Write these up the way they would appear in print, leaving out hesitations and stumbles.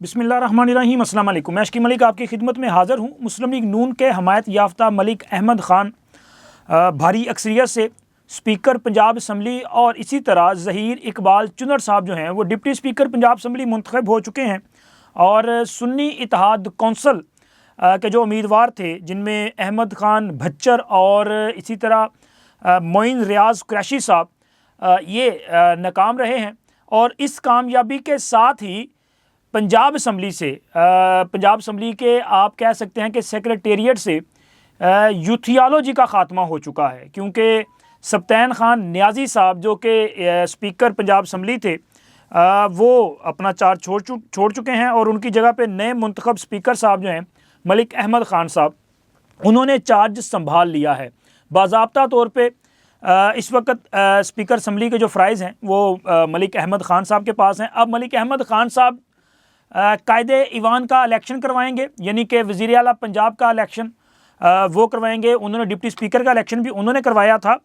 बिस्मिल्लाहिर्रहमानिर्रहीम। अस्सलाम वालेकुम। मैं अशकी मलिक आपकी खिदमत में हाज़िर हूँ। मुस्लिम लीग नून के हमायत याफ्ता मलिक अहमद ख़ान भारी अक्सरियत से स्पीकर पंजाब असम्बली और इसी तरह ज़हीर इकबाल चुनर साहब जो हैं वो डिप्टी स्पीकर पंजाब असम्बली मुंतखब हो चुके हैं। और सुन्नी इत्तेहाद कौंसल के जो उम्मीदवार थे जिनमें अहमद ख़ान भच्चर और इसी तरह मोइन रियाज़ कुरैशी साहब ये नाकाम रहे हैं। और इस कामयाबी के साथ ही पंजाब असम्बली के आप कह सकते हैं कि सेक्रेटेरिएट से यूथियालॉजी का ख़ात्मा हो चुका है, क्योंकि सब्तैन ख़ान न्याजी साहब जो कि स्पीकर पंजाब असम्बली थे वो अपना चार्ज छोड़ चुके हैं और उनकी जगह पे नए मुंतखब स्पीकर साहब जो हैं मलिक अहमद ख़ान साहब, उन्होंने चार्ज संभाल लिया है। बाज़ाब्ता तौर पे इस वक्त स्पीकर असम्बली के जो फ़राइज़ हैं वो मलिक अहमद ख़ान साहब के पास हैं। अब मलिक अहमद ख़ान साहब कायदे ईवान का इलेक्शन करवाएंगे, यानी कि वज़ीर आला पंजाब का इलेक्शन वो करवाएंगे। उन्होंने डिप्टी स्पीकर का इलेक्शन भी उन्होंने करवाया था।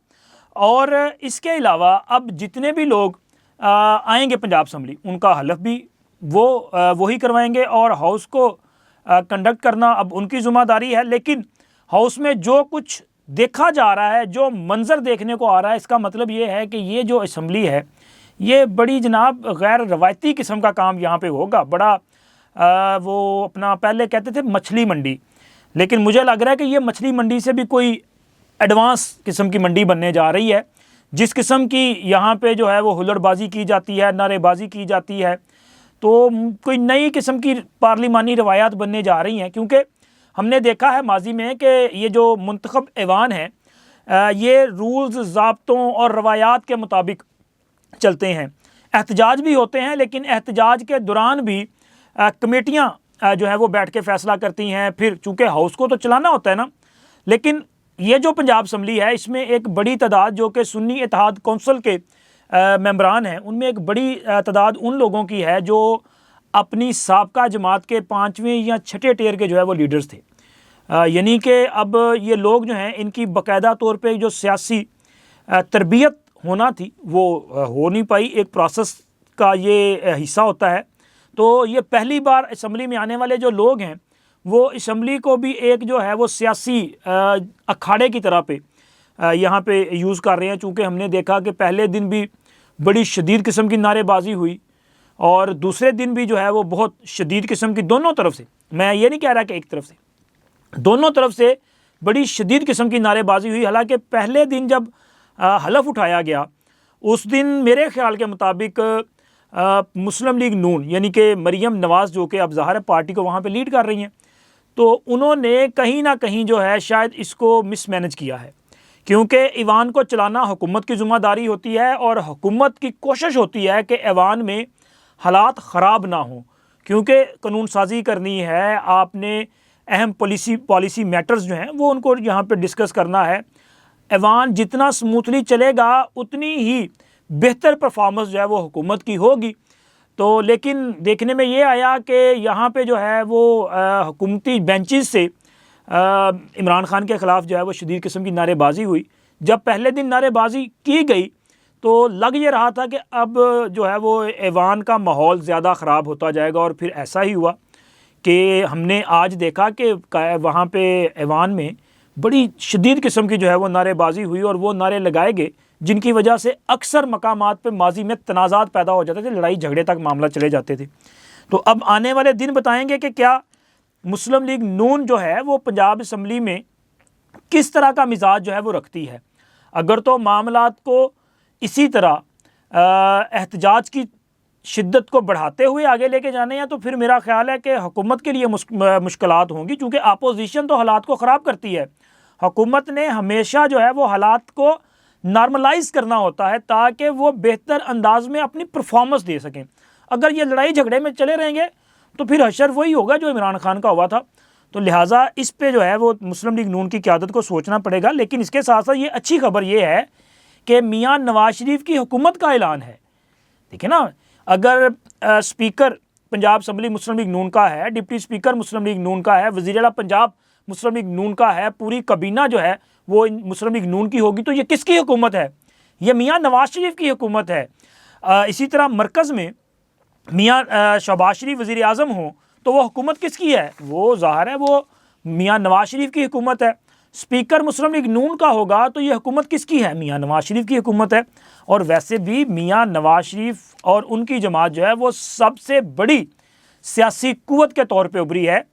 और इसके अलावा अब जितने भी लोग आएंगे पंजाब असम्बली उनका हलफ भी वही करवाएंगे और हाउस को कंडक्ट करना अब उनकी ज़िम्मेदारी है। लेकिन हाउस में जो कुछ देखा जा रहा है, जो मंज़र देखने को आ रहा है, इसका मतलब ये है कि ये जो असम्बली है ये बड़ी जनाब गैर रवायती किस्म का काम यहाँ पे होगा। बड़ा वो अपना पहले कहते थे मछली मंडी, लेकिन मुझे लग रहा है कि ये मछली मंडी से भी कोई एडवांस किस्म की मंडी बनने जा रही है। जिस किस्म की यहाँ पे जो है वो हुल्लड़बाजी की जाती है, नारेबाजी की जाती है, तो कोई नई किस्म की पार्लिमानी रवायात बनने जा रही हैं। क्योंकि हमने देखा है माजी में कि ये जो मुंतखब ऐवान है ये रूल्स, ज़ाब्तों और रवायात के मुताबिक चलते हैं। एहतजाज भी होते हैं, लेकिन एहतजाज के दौरान भी कमेटियाँ जो है वो बैठ के फ़ैसला करती हैं। फिर चूँकि हाउस को तो चलाना होता है ना, लेकिन ये जो पंजाब असम्बली है इसमें एक बड़ी तादाद जो कि सुन्नी इत्तेहाद कौंसल के मेंबरान हैं, उनमें एक बड़ी तादाद उन लोगों की है जो अपनी साबका जमात के 5वें या 6ठे टियर के जो है वो लीडर्स थे। यानी कि अब ये लोग जो हैं इनकी बाकायदा तौर पे जो सियासी तरबियत होना थी वो हो नहीं पाई। एक प्रोसेस का ये हिस्सा होता है। तो ये पहली बार असम्बली में आने वाले जो लोग हैं वो असम्बली को भी एक जो है वो सियासी अखाड़े की तरह पे यहाँ पे यूज़ कर रहे हैं। चूँकि हमने देखा कि पहले दिन भी बड़ी शदीद किस्म की नारेबाजी हुई और दूसरे दिन भी जो है वो बहुत शदीद किस्म की, दोनों तरफ से, मैं ये नहीं कह रहा कि एक तरफ से, दोनों तरफ से बड़ी शदीद किस्म की नारेबाजी हुई। हालांकि पहले दिन जब हलफ उठाया गया उस दिन मेरे ख़्याल के मुताबिक मुस्लिम लीग नून यानी कि मरियम नवाज़ जो कि अब ज़ाहिर पार्टी को वहाँ पे लीड कर रही हैं, तो उन्होंने कहीं ना कहीं जो है शायद इसको मिसमैनेज किया है। क्योंकि ईवान को चलाना हुकूमत की ज़िम्मेदारी होती है और हुकूमत की कोशिश होती है कि ईवान में हालात ख़राब ना हों, क्योंकि कानून साजी करनी है, आपने अहम पॉलिसी मैटर्स जो हैं वो उनको यहाँ पे डिस्कस करना है। ऐवान जितना स्मूथली चलेगा उतनी ही बेहतर परफॉर्मेंस जो है वो हुकूमत की होगी। तो लेकिन देखने में ये आया कि यहाँ पे जो है वो हुकूमती बेंचेस से इमरान खान के ख़िलाफ़ जो है वो शदीद किस्म की नारेबाजी हुई। जब पहले दिन नारेबाजी की गई तो लग ये रहा था कि अब जो है वो ऐवान का माहौल ज़्यादा ख़राब होता जाएगा, और फिर ऐसा ही हुआ कि हमने आज देखा कि वहाँ पे ऐवान में बड़ी शदीद किस्म की जो है वो नारेबाजी हुई और वो नारे लगाए गए जिनकी वजह से अक्सर मकामात पे माजी में तनाज़ात पैदा हो जाते थे, लड़ाई झगड़े तक मामला चले जाते थे। तो अब आने वाले दिन बताएंगे कि क्या मुस्लिम लीग नून जो है वो पंजाब असम्बली में किस तरह का मिजाज जो है वो रखती है। अगर तो मामलात को इसी तरह एहतजाज की शिद्दत को बढ़ाते हुए आगे लेके जाने हैं तो फिर मेरा ख्याल है कि हुकूमत के लिए मुश्किलात होंगी, क्योंकि अपोजिशन तो हालात को ख़राब करती है। हुकूमत ने हमेशा जो है वो हालात को नॉर्मलाइज करना होता है ताकि वो बेहतर अंदाज में अपनी परफॉर्मेंस दे सकें। अगर ये लड़ाई झगड़े में चले रहेंगे तो फिर हशर वही होगा जो इमरान खान का हुआ था। तो लिहाजा इस पे जो है वो मुस्लिम लीग नून की क़यादत को सोचना पड़ेगा। लेकिन इसके साथ साथ ये अच्छी खबर ये है कि मियाँ नवाज शरीफ की हुकूमत का ऐलान है। देखिए ना, अगर स्पीकर पंजाब असम्बली मुस्लिम लीग नून का है, डिप्टी स्पीकर मुस्लिम लीग नून का है, वज़ीर आला पंजाब मुस्लिम लीग नून का है, पूरी कबीना जो है वो मुस्लिम लीग नून की होगी, तो ये किसकी हुकूमत है? ये मियाँ नवाज शरीफ की हुकूमत है। इसी तरह मरकज़ में मियाँ शहबाज शरीफ वज़ीर आज़म हों तो वो हुकूमत किसकी है? वो ज़ाहिर है वो मियाँ नवाज़ शरीफ की हुकूमत है। स्पीकर मुस्लिम लीग नून का होगा तो ये हुकूमत किसकी है? मियाँ नवाज़ शरीफ की हुकूमत है। और वैसे भी मियाँ नवाज़ शरीफ और उनकी जमात जो है वो सबसे बड़ी सियासी कुव्वत के तौर पे उभरी है।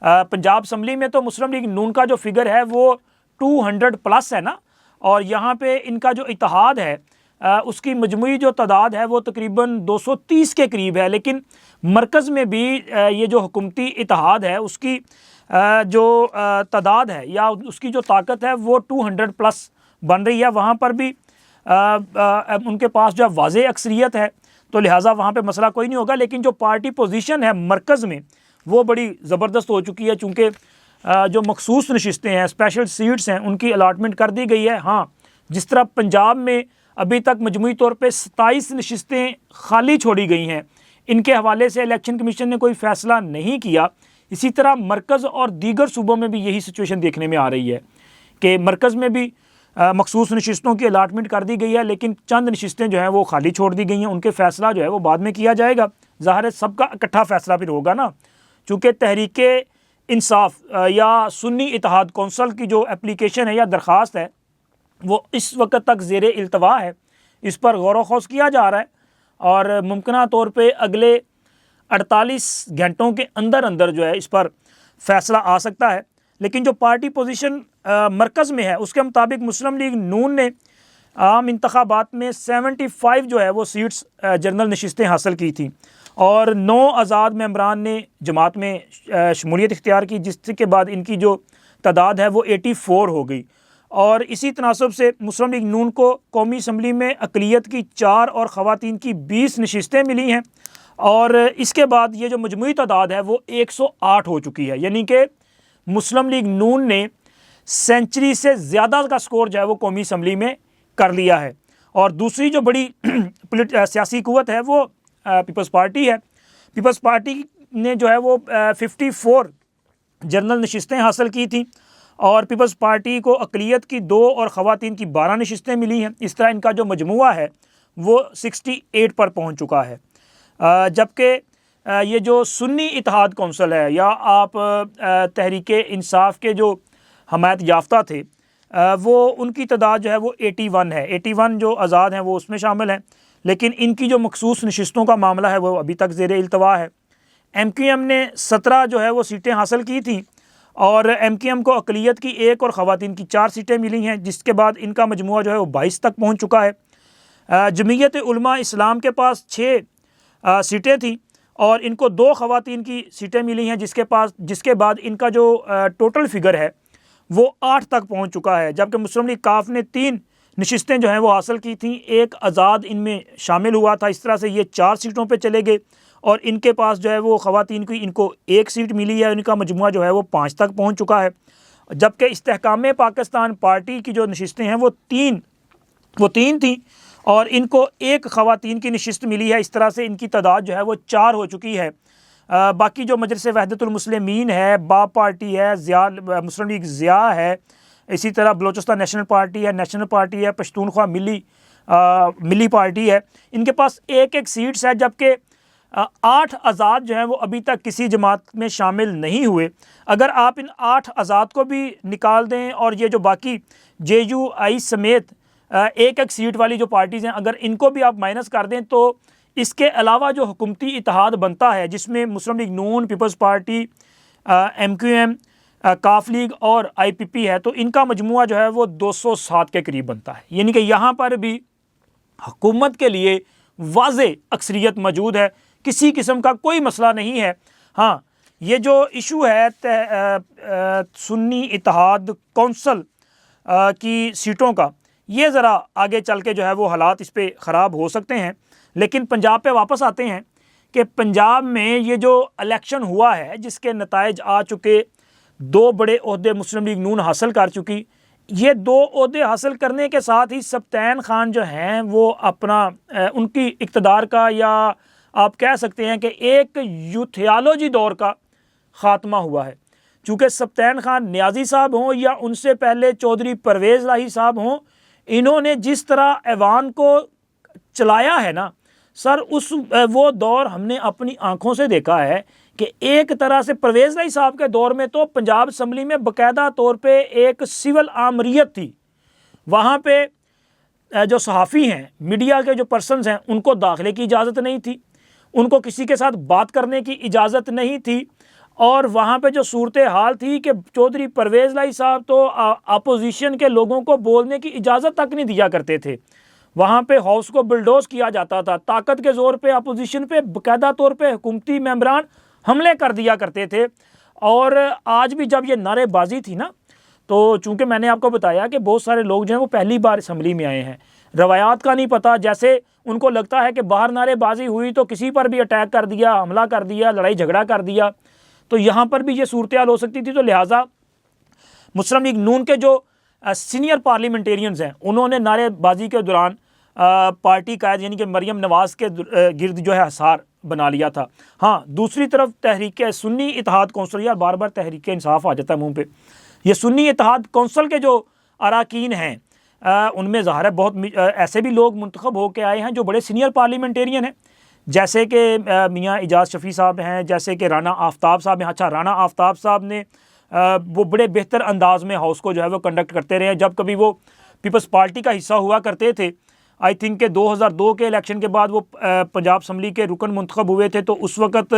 पंजाब असम्बली में तो मुस्लिम लीग नून का जो फिगर है वो 200 प्लस है ना, और यहाँ पे इनका जो इत्तेहाद है उसकी मजमूई जो तादाद है वो तकरीबन 230 के करीब है। लेकिन मरकज़ में भी ये जो हुकूमती इत्तेहाद है उसकी जो तादाद है या उसकी जो ताकत है वो 200 प्लस बन रही है। वहाँ पर भी उनके पास जो वाज़ेह अक्सरियत है तो लिहाजा वहाँ पे मसला कोई नहीं होगा। लेकिन जो पार्टी पोजीशन है मरकज़ में वो बड़ी ज़बरदस्त हो चुकी है, चूँकि जो मखसूस नशिस्तें हैं, स्पेशल सीट्स हैं, उनकी अलाटमेंट कर दी गई है। हाँ, जिस तरह पंजाब में अभी तक मजमूई तौर पे 27 नशिस्तें खाली छोड़ी गई हैं, इनके हवाले से इलेक्शन कमीशन ने कोई फ़ैसला नहीं किया। इसी तरह मरकज़ और दीगर सूबों में भी यही सिचुएशन देखने में आ रही है कि मरकज़ में भी मखसूस नशिस्तों की अलाटमेंट कर दी गई है, लेकिन चंद नशिस्तें जो हैं वो खाली छोड़ दी गई हैं। उनके फ़ैसला जो है वो बाद में किया जाएगा। ज़ाहिर है सबका इकट्ठा फ़ैसला फिर होगा ना, चूँकि तहरीक इंसाफ या सुन्नी इत्तेहाद कौंसल की जो एप्लीकेशन है या दरख्वास्त है वो इस वक्त तक ज़ेर इल्तवा है। इस पर गौर व खौज किया जा रहा है और मुमकिन तौर पे अगले 48 घंटों के अंदर अंदर जो है इस पर फ़ैसला आ सकता है। लेकिन जो पार्टी पोजीशन मरकज़ में है उसके मुताबिक मुस्लिम लीग नून ने आम इंतखाबात में 75 जो है वो सीट्स जनरल नशिस्तें हासिल की थी और 9 आज़ाद मेंबरान ने जमात में शमूलियत इख्तियार की, जिसके बाद इनकी जो तादाद है वो 84 हो गई। और इसी तनासब से मुस्लिम लीग नून को कौमी असम्बली में अक़लियत की 4 और ख़वातीन की 20 नशिस्तें मिली हैं और इसके बाद ये जो मजमूई तादाद है वो 108 हो चुकी है। यानी कि मुस्लिम लीग नून ने सेंचुरी से ज़्यादा का स्कोर जो है वो कौमी असम्बली में कर लिया है। और दूसरी जो बड़ी सियासी कुव्वत है वो पीपल्स पार्टी है। पीपल्स पार्टी ने जो है वो 54 जनरल नशिस्तें हासिल की थी और पीपल्स पार्टी को अक़लियत की 2 और ख़वातीन की 12 नशिस्तें मिली हैं। इस तरह इनका जो मजमुआ है वो 68 पर पहुंच चुका है। जबकि ये जो सुन्नी इत्तेहाद कौंसल है या आप तहरीक इंसाफ के जो हमायत याफ्ता थे वो उनकी तादाद जो है वो 81 है। 81 जो आज़ाद हैं वो उसमें शामिल हैं, लेकिन इनकी जो मखसूस नशिस्तों का मामला है वो अभी तक ज़ेर इल्तवा है। MQM ने 17 जो है वो सीटें हासिल की थी और MQM को अक़लियत की 1 और ख़वातीन की 4 सीटें मिली हैं, जिसके बाद इनका मजमुआ जो है वो 22 तक पहुँच चुका है। जमीयत उलमा इस्लाम के पास 6 सीटें थी और इनको 2 ख़वातीन की सीटें मिली हैं, जिसके बाद इनका जो टोटल फिगर है वो 8 तक पहुंच चुका है। जबकि मुस्लिम लीग काफ ने 3 नशिस्तें जो हैं वो हासिल की थी, 1 आज़ाद इनमें शामिल हुआ था। इस तरह से ये 4 सीटों पे चले गए और इनके पास जो है वो ख़वातीन की इनको 1 सीट मिली है। इनका मजमुआ जो है वो 5 तक पहुँच चुका है। जबकि इस्तेहकाम पाकिस्तान पार्टी की जो नशिस्तें हैं वो तीन थी और इनको 1 ख़वातीन की नशिस्त मिली है। इस तरह से इनकी तादाद जो है वो 4 हो चुकी है। बाकी जो मजलिस वहदतुल मुस्लिमीन है, बाप पार्टी है, मुस्लिम लीग ज़िया है, इसी तरह बलोचिस्तान नेशनल पार्टी है, पश्तूनख्वा मिली पार्टी है, इनके पास 1-1 सीट्स है। जबकि 8 आज़ाद जो हैं वो अभी तक किसी जमात में शामिल नहीं हुए। अगर आप इन 8 आज़ाद को भी निकाल दें और ये जो बाकी JUI समेत 1-1 सीट वाली जो पार्टीज़ हैं अगर इनको भी आप माइनस कर दें तो इसके अलावा जो हुकूमती इत्तेहाद बनता है जिसमें मुस्लिम लीग नून, पीपल्स पार्टी, MQM, काफ लीग और IPP है, तो इनका मजमुआ जो है वो 207 के करीब बनता है। यानी कि यहाँ पर भी हुकूमत के लिए वाज़े अक्सरियत मौजूद है, किसी किस्म का कोई मसला नहीं है। हाँ, ये जो इशू है सुन्नी इत्तेहाद कौंसल की सीटों का, ये ज़रा आगे चल के जो है वो हालात इस पर ख़राब हो सकते हैं। लेकिन पंजाब पे वापस आते हैं कि पंजाब में ये जो इलेक्शन हुआ है जिसके नताइज आ चुके, 2 बड़े ओहदे मुस्लिम लीग नून हासिल कर चुकी। ये 2 ओहदे हासिल करने के साथ ही सब्तैन खान जो हैं वो अपना उनकी इक़्तिदार का या आप कह सकते हैं कि एक यूथियालॉजी दौर का ख़ात्मा हुआ है। चूँकि सब्तैन खान नियाज़ी साहब हों या उनसे पहले चौधरी परवेज़ लाही साहब हों, इन्होंने जिस तरह ऐवान को चलाया है ना, सर वो दौर हमने अपनी आंखों से देखा है कि एक तरह से परवेज़ इलाही साहब के दौर में तो पंजाब असम्बली में बाकायदा तौर पे एक सिविल आमरीत थी। वहाँ पे जो सहाफ़ी हैं, मीडिया के जो पर्सनस हैं, उनको दाखिले की इजाज़त नहीं थी, उनको किसी के साथ बात करने की इजाज़त नहीं थी। और वहाँ पे जो सूरत हाल थी कि चौधरी परवेज़ इलाही साहब तो अपोजिशन के लोगों को बोलने की इजाज़त तक नहीं दिया करते थे। वहाँ पे हाउस को बुलडोज़ किया जाता था, ताकत के ज़ोर पे अपोजिशन पे बाकायदा तौर पे हुकूमती मेंबरान हमले कर दिया करते थे। और आज भी जब ये नारेबाजी थी ना, तो चूँकि मैंने आपको बताया कि बहुत सारे लोग जो हैं वो पहली बार असम्बली में आए हैं, रवायात का नहीं पता, जैसे उनको लगता है कि बाहर नारेबाजी हुई तो किसी पर भी अटैक कर दिया, हमला कर दिया, लड़ाई झगड़ा कर दिया, तो यहाँ पर भी ये सूरत हाल हो सकती थी। तो लिहाजा मुस्लिम लीग नून के जो सीनियर पार्लियामेंटेरियंस हैं, उन्होंने नारेबाजी के दौरान पार्टी कायद यानी कि मरियम नवाज़ के गिर्द जो है हसार बना लिया था। हाँ, दूसरी तरफ तहरीक सुन्नी इत्तेहाद कौंसिल, यार बार बार तहरीक इंसाफ आ जाता है मुँह पे, ये सुन्नी इत्तेहाद कौंसिल के जो अरकान हैं उनमें ज़ाहिर है बहुत ऐसे भी लोग मुंतखब होकर आए हैं जो बड़े सीनियर पार्लियामेंटेरियन हैं, जैसे कि मियाँ एजाज शफ़ी साहब हैं, जैसे कि राना आफ्ताब साहब हैं। अच्छा, राना आफ्ताब साहब ने वो बड़े बेहतर अंदाज में हाउस को जो है वो कंडक्ट करते रहे हैं। जब कभी वो पीपल्स पार्टी का हिस्सा हुआ करते थे, आई थिंक के 2002 के इलेक्शन के बाद वो पंजाब असम्बली के रुकन मुंतखब हुए थे, तो उस वक़्त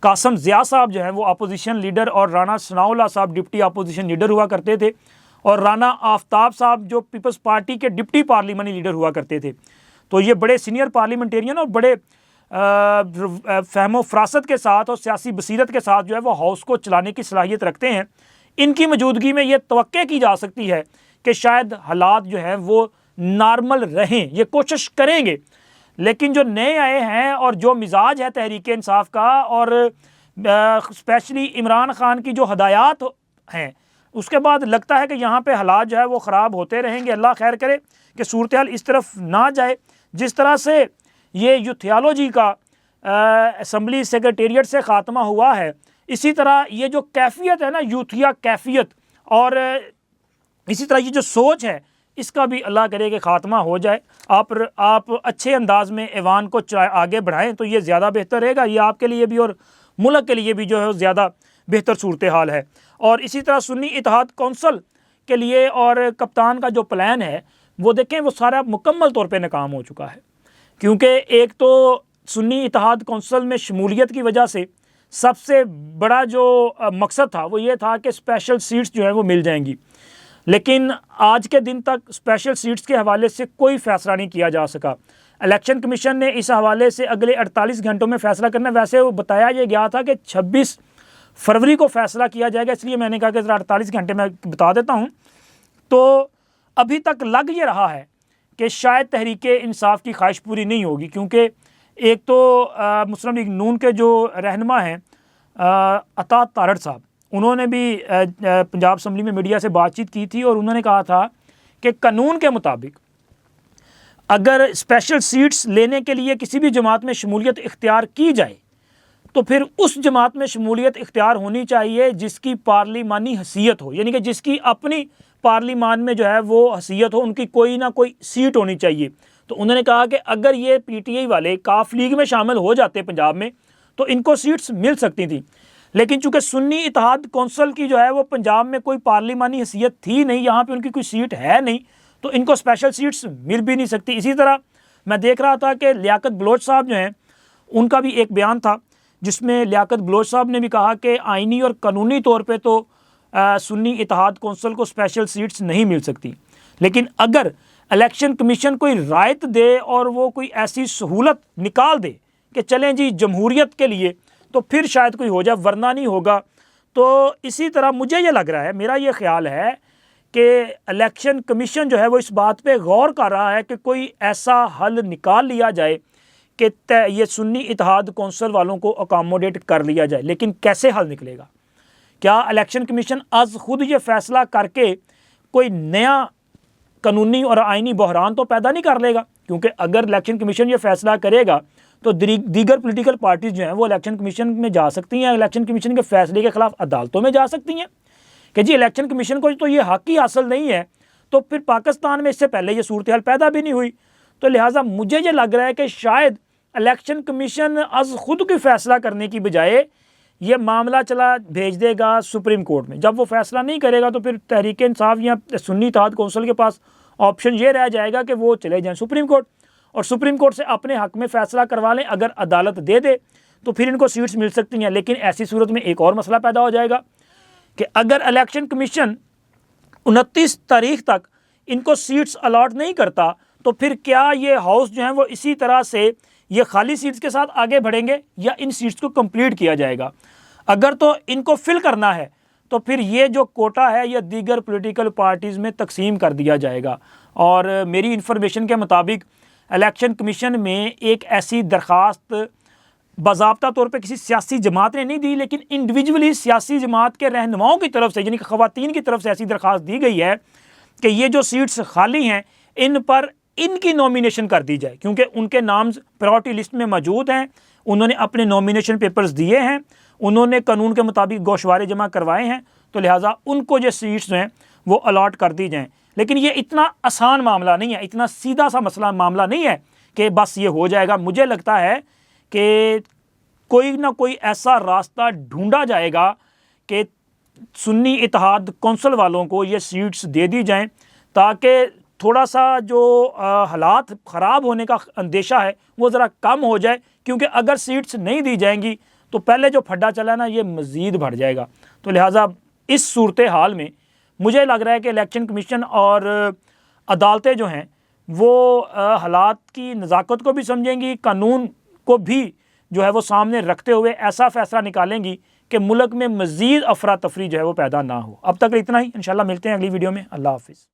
कासम ज़िया साहब जो हैं वो अपोजिशन लीडर और राना सनाउल्लाह साहब डिप्टी अपोजिशन लीडर हुआ करते थे, और राना आफ्ताब साहब जो पीपल्स पार्टी के डिप्टी पार्लियामानी लीडर हुआ करते थे। तो ये बड़े सीनियर पार्लियामेंटेरियन और बड़े फ़हमो फ़रासत के साथ और सियासी बसीरत के साथ जो है वो हाउस को चलाने की सलाहियत रखते हैं। इनकी मौजूदगी में ये तवक्के की जा सकती है कि शायद हालात जो हैं वो नॉर्मल रहें, ये कोशिश करेंगे। लेकिन जो नए आए हैं और जो मिजाज है तहरीक इंसाफ का, और स्पेशली इमरान खान की जो हदायत हैं, उसके बाद लगता है कि यहाँ पे हालात जो है वो ख़राब होते रहेंगे। अल्लाह खैर करे कि सूरत हाल इस तरफ ना जाए। जिस तरह से ये यूथियालॉजी का असम्बली सेक्रेटेरिएट से ख़ात्मा हुआ है, इसी तरह ये जो कैफियत है ना, यूथिया कैफियत, और इसी तरह ये जो सोच है, इसका भी अल्लाह करे कि ख़ात्मा हो जाए। आप अच्छे अंदाज में ऐवान को आगे बढ़ाएं तो ये ज़्यादा बेहतर रहेगा। ये आपके लिए भी और मुल्क के लिए भी जो है ज़्यादा बेहतर सूरत हाल है। और इसी तरह सुन्नी इत्तेहाद कौंसिल के लिए और कप्तान का जो प्लान है वो देखें, वो सारा मुकम्मल तौर पे नाकाम हो चुका है। क्योंकि एक तो सुन्नी इत्तेहाद कौंसिल में शमूलियत की वजह से सबसे बड़ा जो मकसद था वो ये था कि स्पेशल सीट्स जो है वो मिल जाएंगी, लेकिन आज के दिन तक स्पेशल सीट्स के हवाले से कोई फ़ैसला नहीं किया जा सका। इलेक्शन कमीशन ने इस हवाले से अगले 48 घंटों में फ़ैसला करना, वैसे वो बताया ये गया था कि 26 फरवरी को फ़ैसला किया जाएगा, इसलिए मैंने कहा कि ज़रा 48 घंटे में बता देता हूँ। तो अभी तक लग ये रहा है कि शायद तहरीक इंसाफ की ख्वाहिश पूरी नहीं होगी, क्योंकि एक तो मुस्लिम लीग नून के जो रहनुमा हैं अता तारड़ साहब, उन्होंने भी पंजाब असम्बली में मीडिया से बातचीत की थी और उन्होंने कहा था कि कानून के मुताबिक अगर स्पेशल सीट्स लेने के लिए किसी भी जमात में शमूलियत इख्तियार की जाए तो फिर उस जमात में शमूलियत इख्तियार होनी चाहिए जिसकी पार्लिमानी हैसियत हो, यानी कि जिसकी अपनी पार्लिमान में जो है वो हैसियत हो, उनकी कोई ना कोई सीट होनी चाहिए। तो उन्होंने कहा कि अगर ये PTI वाले काफ लीग में शामिल हो जाते पंजाब में तो इनको सीट्स मिल सकती थी, लेकिन चूँकि सुन्नी इत्तेहाद कौंसिल की जो है वो पंजाब में कोई पार्लिमानी हैसियत थी नहीं, यहाँ पे उनकी कोई सीट है नहीं, तो इनको स्पेशल सीट्स मिल भी नहीं सकती। इसी तरह मैं देख रहा था कि लियाकत बलोच साहब जो हैं उनका भी एक बयान था जिसमें लियाकत बलोच साहब ने भी कहा कि आइनी और कानूनी तौर पे तो सुन्नी इत्तेहाद कौंसिल को स्पेशल सीट्स नहीं मिल सकती, लेकिन अगर इलेक्शन कमीशन कोई रायत दे और वो कोई ऐसी सहूलत निकाल दे कि चलें जी जमहूरियत के लिए, तो फिर शायद कोई हो जाए, वरना नहीं होगा। तो इसी तरह मुझे ये लग रहा है, मेरा ये ख्याल है कि इलेक्शन कमीशन जो है वो इस बात पे गौर कर रहा है कि कोई ऐसा हल निकाल लिया जाए कि ये सुन्नी इत्तेहाद कौंसिल वालों को अकोमोडेट कर लिया जाए। लेकिन कैसे हल निकलेगा? क्या इलेक्शन कमीशन आज खुद ये फ़ैसला करके कोई नया कानूनी और आइनी बहरान तो पैदा नहीं कर लेगा? क्योंकि अगर इलेक्शन कमीशन ये फ़ैसला करेगा तो दीगर पॉलिटिकल पार्टीज़ जो हैं वो इलेक्शन कमीशन में जा सकती हैं, इलेक्शन कमीशन के फ़ैसले के ख़िलाफ़ अदालतों में जा सकती हैं कि जी इलेक्शन कमीशन को तो ये हक़ ही हासिल नहीं है। तो फिर पाकिस्तान में इससे पहले ये सूरत हाल पैदा भी नहीं हुई। तो लिहाजा मुझे ये लग रहा है कि शायद इलेक्शन कमीशन अज खुद की फ़ैसला करने की बजाय ये मामला चला भेज देगा सुप्रीम कोर्ट में। जब वो फैसला नहीं करेगा तो फिर तहरीक इंसाफ या सुन्नी इत्तेहाद कौंसिल के पास ऑप्शन ये रह जाएगा कि वो चले जाएं सुप्रीम कोर्ट और सुप्रीम कोर्ट से अपने हक में फ़ैसला करवा लें। अगर अदालत दे दे तो फिर इनको सीट्स मिल सकती हैं। लेकिन ऐसी सूरत में एक और मसला पैदा हो जाएगा कि अगर इलेक्शन कमीशन 29 तारीख तक इनको सीट्स अलॉट नहीं करता तो फिर क्या ये हाउस जो है वो इसी तरह से ये खाली सीट्स के साथ आगे बढ़ेंगे या इन सीट्स को कंप्लीट किया जाएगा। अगर तो इनको फिल करना है तो फिर ये जो कोटा है यह दीगर पॉलिटिकल पार्टीज़ में तकसीम कर दिया जाएगा। और मेरी इन्फॉर्मेशन के मुताबिक इलेक्शन कमीशन में एक ऐसी दरख्वास्त बाज़ाब्ता तौर पे किसी सियासी जमात ने नहीं दी, लेकिन इंडिविजुअली सियासी जमात के रहनुमाओं की तरफ से यानी कि ख़वातीन की तरफ से ऐसी दरख्वास्त दी गई है कि ये जो सीट्स खाली हैं इन पर इनकी नॉमिनेशन कर दी जाए, क्योंकि उनके नाम प्रायोरिटी लिस्ट में मौजूद हैं। उन्होंने अपने नॉमिनेशन पेपर्स दिए हैं, उन्होंने कानून के मुताबिक गोशवारे जमा करवाए हैं, तो लिहाजा उनको जो सीट्स हैं वो अलॉट कर दी जाएँ। लेकिन ये इतना आसान मामला नहीं है, इतना सीधा सा मामला नहीं है कि बस ये हो जाएगा। मुझे लगता है कि कोई ना कोई ऐसा रास्ता ढूंढा जाएगा कि सुन्नी इत्तेहाद कौंसिल वालों को ये सीट्स दे दी जाएं ताकि थोड़ा सा जो हालात ख़राब होने का अंदेशा है वो ज़रा कम हो जाए। क्योंकि अगर सीट्स नहीं दी जाएंगी तो पहले जो फड्डा चला ना ये मज़ीद बढ़ जाएगा। तो लिहाजा इस सूरत हाल में मुझे लग रहा है कि इलेक्शन कमीशन और अदालतें जो हैं वो हालात की नज़ाकत को भी समझेंगी, कानून को भी जो है वो सामने रखते हुए ऐसा फ़ैसला निकालेंगी कि मुल्क में मज़ीद अफरा तफरी जो है वो पैदा ना हो। अब तक इतना ही, इंशाल्लाह मिलते हैं अगली वीडियो में। अल्लाह हाफ़िज़।